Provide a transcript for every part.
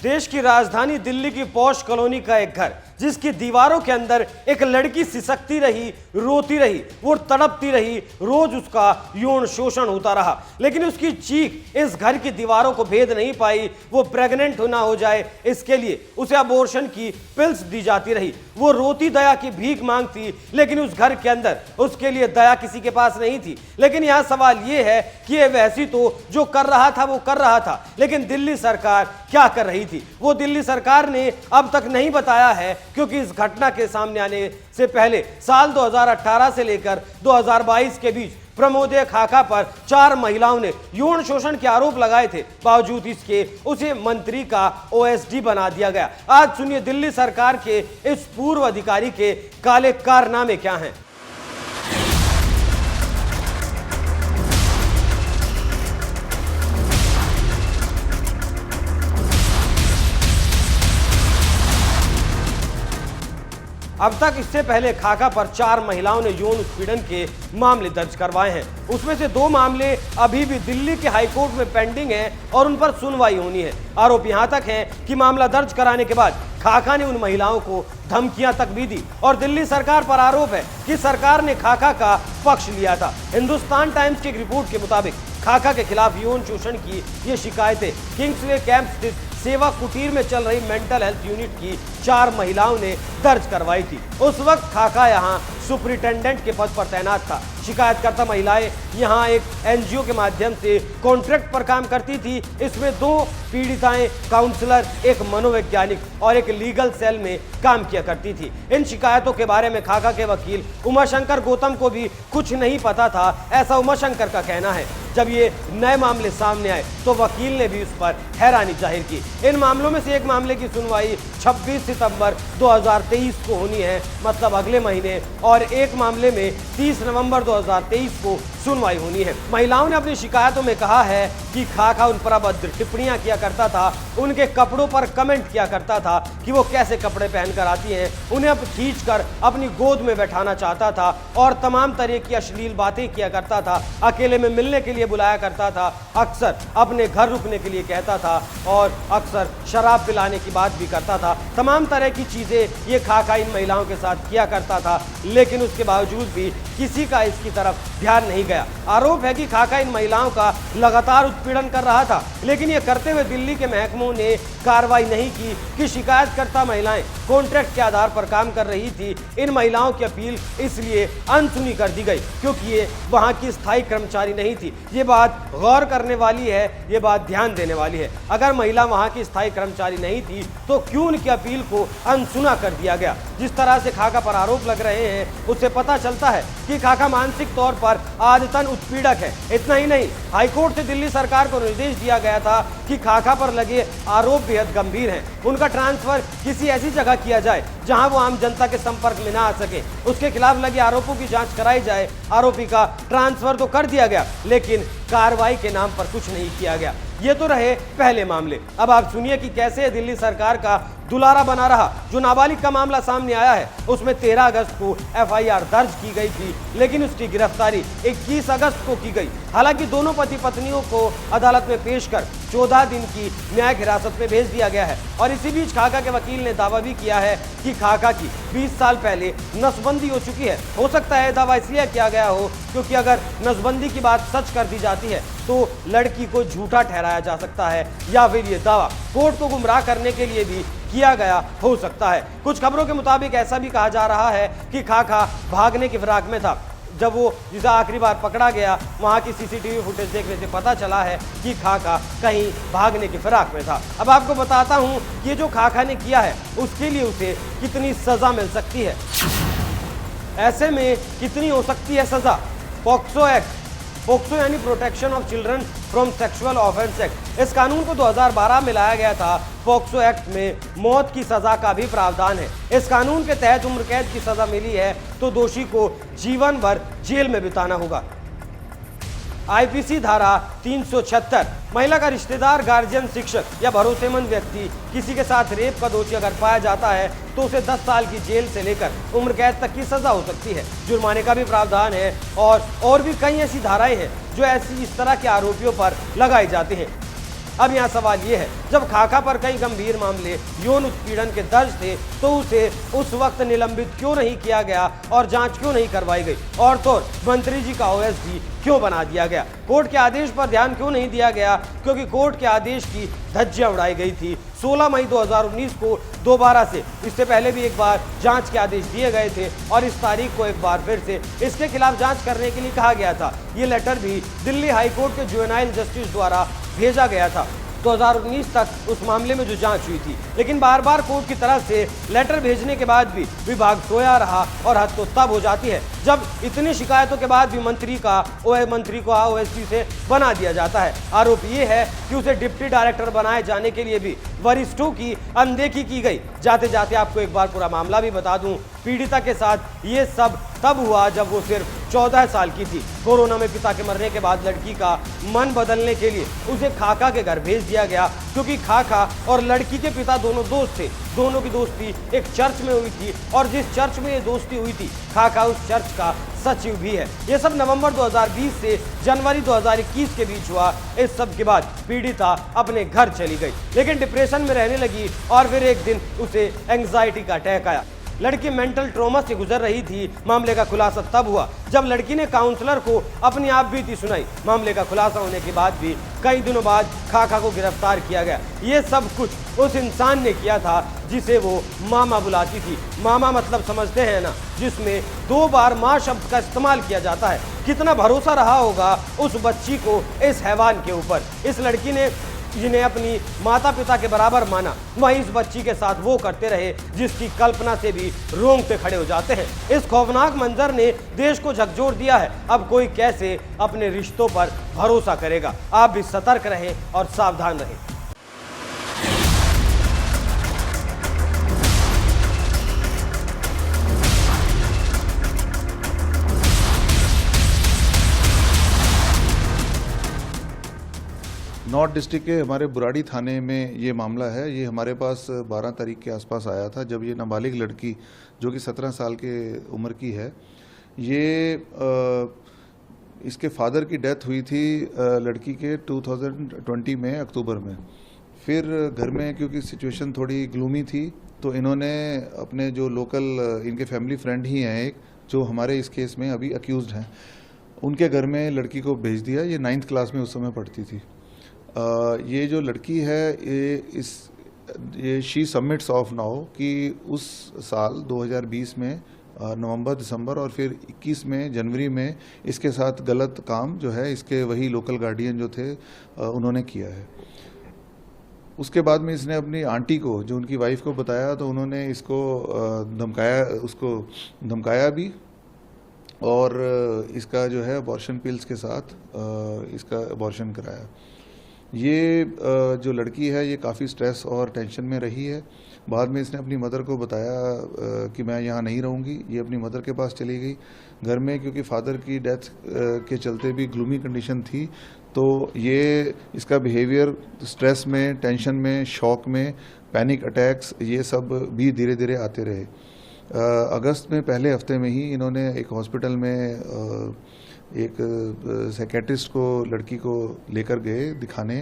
देश की राजधानी दिल्ली की पॉश कॉलोनी का एक घर, जिसकी दीवारों के अंदर एक लड़की सिसकती रही, रोती रही, वो तड़पती रही, रोज उसका यौन शोषण होता रहा, लेकिन उसकी चीख इस घर की दीवारों को भेद नहीं पाई। वो प्रेग्नेंट ना हो जाए इसके लिए उसे अबॉर्शन की पिल्स दी जाती रही। वो रोती दया की भीख मांगती, लेकिन उस घर के अंदर उसके लिए दया किसी के पास नहीं थी। लेकिन यह सवाल यह है कि ये वैसी तो जो कर रहा था वो कर रहा था, लेकिन दिल्ली सरकार क्या कर रही थी वो दिल्ली सरकार ने अब तक नहीं बताया है, क्योंकि इस घटना के सामने आने से पहले साल 2018 से लेकर 2022 के बीच प्रमोदय खाका पर 4 महिलाओं ने यौन शोषण के आरोप लगाए थे। बावजूद इसके उसे मंत्री का ओएसडी बना दिया गया। आज सुनिए दिल्ली सरकार के इस पूर्व अधिकारी के काले कारनामे क्या हैं। अब तक इससे पहले खाका पर 4 महिलाओं ने यौन उत्पीड़न के मामले दर्ज करवाए हैं। उसमें से 2 मामले अभी भी दिल्ली के हाईकोर्ट में पेंडिंग हैं और उन पर सुनवाई होनी है। आरोप यहां तक है कि मामला दर्ज कराने के बाद खाका ने उन महिलाओं को धमकियां तक भी दी और दिल्ली सरकार पर आरोप है कि सरकार ने खाका का पक्ष लिया था। हिंदुस्तान टाइम्स की एक रिपोर्ट के मुताबिक खाका के खिलाफ यौन शोषण की ये शिकायतें किंग्सवे कैंप स्थित सेवा कुटीर में चल रही मेंटल हेल्थ यूनिट की 4 महिलाओं ने दर्ज करवाई थी। उस वक्त खाका यहां सुपरिटेंडेंट के पद पर तैनात था। शिकायतकर्ता महिलाएं यहां एक एनजीओ के माध्यम से कॉन्ट्रैक्ट पर काम करती थी। इसमें 2 पीड़िताएं काउंसलर, एक मनोवैज्ञानिक और एक लीगल सेल में काम किया करती थी। इन शिकायतों के बारे में खाका के वकील उमाशंकर गौतम को भी कुछ नहीं पता था, ऐसा उमाशंकर का कहना है। जब ये नए मामले सामने आए तो वकील ने भी उस पर हैरानी जाहिर की। इन मामलों में से एक मामले की सुनवाई 26 सितंबर 2023 को होनी है, मतलब अगले महीने, और एक मामले में 30 नवंबर 2023 को सुनवाई होनी है। महिलाओं ने अपनी शिकायतों में कहा है कि खाका उन पर अभद्र टिप्पणियां किया करता था, उनके कपड़ों पर कमेंट किया करता था कि वो कैसे कपड़े पहनकर आती हैं, उन्हें अब खींचकर अपनी गोद में बैठाना चाहता था और तमाम तरह की अश्लील बातें किया करता था। अकेले में मिलने के लिए बुलाया करता था, अक्सर अपने घर रुकने के लिए कहता था और अक्सर शराब पिलाने की बात भी करता था। तमाम तरह की चीजें ये खाका इन महिलाओं के साथ किया करता था, लेकिन उसके बावजूद भी किसी का इसकी तरफ ध्यान नहीं गया। आरोप है कि खाका इन महिलाओं का लगातार उत्पीड़न कर रहा था, लेकिन ये करते हुए दिल्ली के महकमों ने कार्रवाई नहीं की कि शिकायतकर्ता महिलाएं कॉन्ट्रैक्ट के आधार पर काम कर रही थी। इन महिलाओं की अपील इसलिए अनसुनी कर दी गई क्योंकि ये वहां की स्थायी कर्मचारी नहीं थी। ये बात गौर करने वाली है, ये बात ध्यान देने वाली है। अगर महिला वहां की स्थायी कर्मचारी नहीं थी तो क्यों उनकी अपील को अनसुना कर दिया गया। जिस तरह से खाका पर आरोप लग रहे हैं उससे पता चलता है कि खाका मानसिक तौर पर आदतन उत्पीड़क है। इतना ही नहीं, हाईकोर्ट से दिल्ली सरकार को निर्देश दिया गया था कि खाका पर लगे आरोप बेहद गंभीर हैं। उनका ट्रांसफर किसी ऐसी जगह किया जाए जहां वो आम जनता के संपर्क में ना आ सके। उसके खिलाफ लगे आरोपों की जांच कराई जाए। आरोपी का ट्रांसफर तो कर दिया गया, लेकिन कार्रवाई के नाम पर कुछ नहीं किया गया। ये तो रहे पहले मामले। अब आप सुनिए कि कैसे दिल्ली सरकार का दुलारा बना रहा। जो नाबालिग का मामला सामने आया है उसमें 13 अगस्त को एफआईआर दर्ज की गई थी, लेकिन उसकी गिरफ्तारी 21 अगस्त को की गई। हालांकि दोनों पति पत्नियों को अदालत में पेश कर 14 दिन की न्यायिक हिरासत में भेज दिया गया है। और इसी बीच खाका के वकील ने दावा भी किया है कि खाका की 20 साल पहले नसबंदी हो चुकी है। हो सकता है दावा इसलिए किया गया हो क्योंकि अगर नसबंदी की बात सच कर दी जाती है तो लड़की को झूठा ठहराया जा सकता है, या फिर ये दावा कोर्ट को गुमराह करने के लिए भी किया गया हो सकता है। कुछ खबरों के मुताबिक ऐसा भी कहा जा रहा है कि खाका भागने की फिराक में था। जब वो जिसे आखिरी बार पकड़ा गया वहां की सीसीटीवी फुटेज देखने से पता चला है कि खाका कहीं भागने की फिराक में था। अब आपको बताता हूं कि ये जो खाका ने किया है उसके लिए उसे कितनी सजा मिल सकती है। ऐसे में कितनी हो सकती है सजा। पॉक्सो एक्ट, पोक्सो यानी protection of children from sexual offence act, इस कानून को 2012 में लाया गया था। पॉक्सो एक्ट में मौत की सजा का भी प्रावधान है। इस कानून के तहत उम्र कैद की सजा मिली है तो दोषी को जीवन भर जेल में बिताना होगा। आईपीसी धारा 376, महिला का रिश्तेदार, गार्जियन, शिक्षक या भरोसेमंद व्यक्ति किसी के साथ रेप का दोषी अगर पाया जाता है तो उसे 10 साल की जेल से लेकर उम्र कैद तक की सजा हो सकती है। जुर्माने का भी प्रावधान है और भी कई ऐसी धाराएं हैं जो ऐसी इस तरह के आरोपियों पर लगाई जाती हैं। अब यहाँ सवाल ये है, जब खाका पर कई गंभीर मामले यौन उत्पीड़न के दर्ज थे तो उसे उस वक्त निलंबित क्यों नहीं किया गया और जांच क्यों नहीं करवाई गई, और तो मंत्री जी का ओएसडी क्यों बना दिया गया? कोर्ट के आदेश पर ध्यान क्यों नहीं दिया गया? क्योंकि कोर्ट के आदेश की धज्जियां उड़ाई गई थी। 16 मई 2019 को दोबारा से, इससे पहले भी एक बार जांच के आदेश दिए गए थे और इस तारीख को एक बार फिर से इसके खिलाफ जांच करने के लिए कहा गया था। ये लेटर भी दिल्ली हाईकोर्ट के जुवेनाइल जस्टिस द्वारा भेजा गया था 2019 तक उस मामले में जो जांच हुई थी। लेकिन बार बार कोर्ट की तरफ से लेटर भेजने के बाद भी विभाग सोया रहा और हद तो तब हो जाती है जब इतनी शिकायतों के बाद भी मंत्री को ओएसडी से बना दिया जाता है। आरोप ये है कि उसे डिप्टी डायरेक्टर बनाए जाने के लिए भी वरिष्ठों की अनदेखी की गई। जाते जाते आपको एक बार पूरा मामला भी बता दूं, पीड़िता के साथ ये सब तब हुआ जब वो सिर्फ 14 साल की थी। कोरोना में पिता के मरने के बाद लड़की का मन बदलने के लिए उसे खाका के घर भेज दिया गया, क्योंकि खाका और लड़की के पिता दोनों दोस्त थे। दोनों की दोस्ती एक चर्च में हुई थी और जिस चर्च में ये दोस्ती हुई थी, खाका उस चर्च का सचिव भी है। ये सब नवंबर 2020 से जनवरी 2021 के बीच हुआ। इस सब के बाद पीड़िता अपने घर चली गई, लेकिन डिप्रेशन में रहने लगी और फिर एक दिन उसे एंग्जाइटी का अटैक आया। लड़की मेंटल ट्रॉमा से गुजर रही थी। मामले का खुलासा तब हुआ जब लड़की ने काउंसलर को अपनी आप बीती सुनाई। मामले का खुलासा होने के बाद भी कई दिनों बाद खाका को गिरफ्तार किया गया। ये सब कुछ उस इंसान ने किया था जिसे वो मामा बुलाती थी। मामा मतलब समझते हैं ना, जिसमें 2 बार माँ शब्द का इस्तेमाल किया जाता है। कितना भरोसा रहा होगा उस बच्ची को इस हैवान के ऊपर। इस लड़की ने जिन्हें अपनी माता पिता के बराबर माना, वहीं इस बच्ची के साथ वो करते रहे जिसकी कल्पना से भी रोंगटे खड़े हो जाते हैं। इस खौफनाक मंजर ने देश को झकझोर दिया है। अब कोई कैसे अपने रिश्तों पर भरोसा करेगा? आप भी सतर्क रहें और सावधान रहें। नॉर्थ डिस्ट्रिक्ट के हमारे बुराड़ी थाने में ये मामला है। ये हमारे पास 12 तारीख के आसपास आया था, जब ये नाबालिग लड़की जो कि 17 साल के उम्र की है, ये इसके फादर की डेथ हुई थी लड़की के 2020 में अक्टूबर में। फिर घर में क्योंकि सिचुएशन थोड़ी ग्लूमी थी तो इन्होंने अपने जो लोकल इनके फैमिली फ्रेंड ही हैं एक, जो हमारे इस केस में अभी अक्यूज्ड हैं, उनके घर में लड़की को भेज दिया। ये 9th क्लास में उस समय पढ़ती थी। ये जो लड़की है ये शी सबमिट्स ऑफ नाउ कि उस साल 2020 में नवंबर दिसंबर और फिर 21 में जनवरी में इसके साथ गलत काम जो है इसके वही लोकल गार्डियन जो थे उन्होंने किया है। उसके बाद में इसने अपनी आंटी को, जो उनकी वाइफ को बताया, तो उन्होंने इसको धमकाया भी और इसका जो है अबॉर्शन पिल्स के साथ इसका अबॉर्शन कराया। ये जो लड़की है ये काफ़ी स्ट्रेस और टेंशन में रही है। बाद में इसने अपनी मदर को बताया कि मैं यहाँ नहीं रहूँगी। ये अपनी मदर के पास चली गई। घर में क्योंकि फादर की डेथ के चलते भी ग्लूमी कंडीशन थी, तो ये इसका बिहेवियर स्ट्रेस में, टेंशन में, शॉक में, पैनिक अटैक्स, ये सब भी धीरे धीरे आते रहे। अगस्त में पहले हफ्ते में ही इन्होंने एक हॉस्पिटल में एक साइकेट्रिस्ट को लड़की को लेकर गए दिखाने।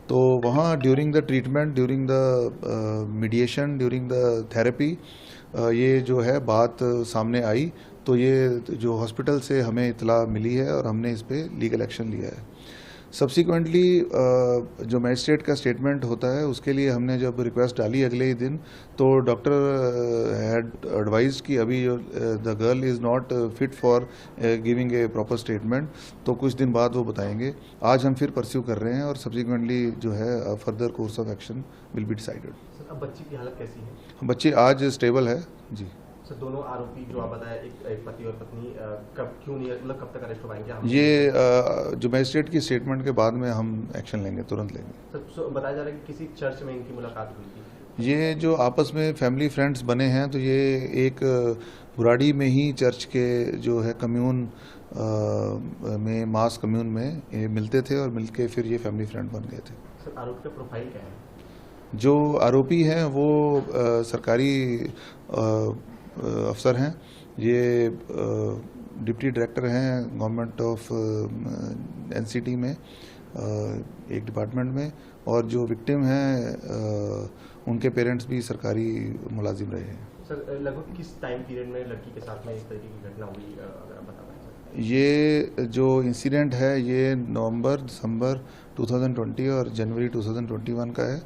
तो वहाँ during the treatment, during the mediation, during the therapy ये जो है बात सामने आई। तो ये जो हॉस्पिटल से हमें इतला मिली है और हमने इस पर लीगल एक्शन लिया है। सब्सिक्वेंटली जो मैजिस्ट्रेट का स्टेटमेंट होता है उसके लिए हमने जब रिक्वेस्ट डाली अगले ही दिन, तो डॉक्टर हैड एडवाइज्ड कि अभी the girl is not fit for giving a proper statement, तो कुछ दिन बाद वो बताएंगे। आज हम फिर परस्यू कर रहे हैं और सब्सिक्वेंटली जो है further course of action will be decided. Sir, अब बच्ची की हालत कैसी है? बच्ची आज स्टेबल है जी। सर, दोनों आरोपी जो आप बताया, एक पति और पत्नी, कब तक अरेस्ट हो पाएंगे? ये जो मैजिस्ट्रेट की स्टेटमेंट के बाद में हम एक्शन लेंगे, तुरंत लेंगे। सर, बताया जा रहा है कि किसी चर्च में इनकी मुलाकात हुई थी। ये जो आपस में फैमिली फ्रेंड्स बने हैं, तो ये एक बुराड़ी में ही चर्च के जो है कम्यून में, मास कम्यून में ये मिलते थे और मिलके फिर ये फैमिली फ्रेंड बन गए थे। सर, आरोपी का प्रोफाइल क्या है? जो आरोपी हैं वो सरकारी अफसर हैं। ये डिप्टी डायरेक्टर हैं गवर्नमेंट ऑफ एनसीटी में। एक डिपार्टमेंट में, और जो विक्टिम हैं उनके पेरेंट्स भी सरकारी मुलाजिम रहे हैं। सर लगभग किस टाइम पीरियड में लड़की के साथ में इस तरीके की घटना हुई, अगर आप बता पाएं? ये जो इंसिडेंट है ये नवंबर दिसंबर 2020 और जनवरी 2021 का है।